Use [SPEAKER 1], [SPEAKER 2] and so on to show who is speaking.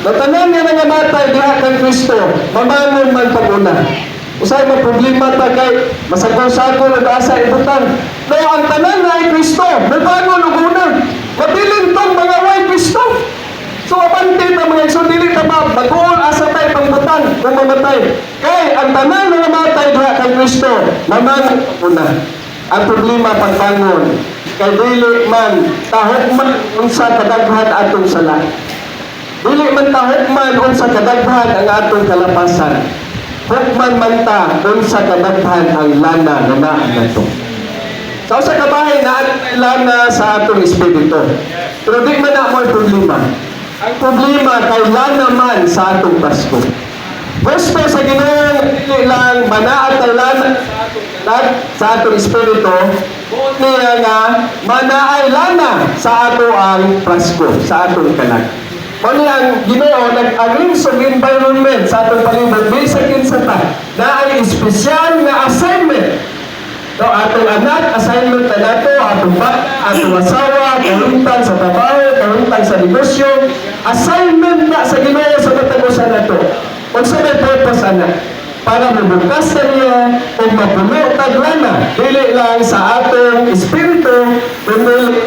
[SPEAKER 1] Matanan nga nga matay diha kang Kristo, mamangon man pag-una. Usay mo problema ta kay masagol-sagol ug asa ibutang. No, ang tanan na ay Kristo, mabangon ug una. Mabilin tong mga way Kristo. So abante ta mga igsoon dili ta ba bagoon asa tay pangbutang kung mamatay. Kay ang tanan nga matay diha kang Kristo, mamangon una. Ang problema pagbangon kay dili man tahok man unsa kadaghan atong sala. Dili man tahok man unsa kadaghan ang atong kalapasan. Hukman man ta unsa kadaghan ang lana nga naa nato. Sa usa ka bahay na lana sa atong espiritu. Pero di man na mo problema. Ang problema kay lana man sa atong Pasko. Gusto sa Ginoo dili lang manaat ang lana sa atong espiritu, niya nga manaay lana sa ato ang Pasko, sa atong kalag. Mano ang Ginoo nag-agreement sa environment sa atong palibot bisan kinsa ta na ay espesyal na assignment. No, atong anak assignment na nato, atong bata, atong asawa, kahintang sa trabaho, kahintang sa negosyo, assignment na sa Ginoo sa matag-usa nato. Ug sa may purpose ana para mabukas na niya o mapuno taglana dili lang sa atong espiritu kundi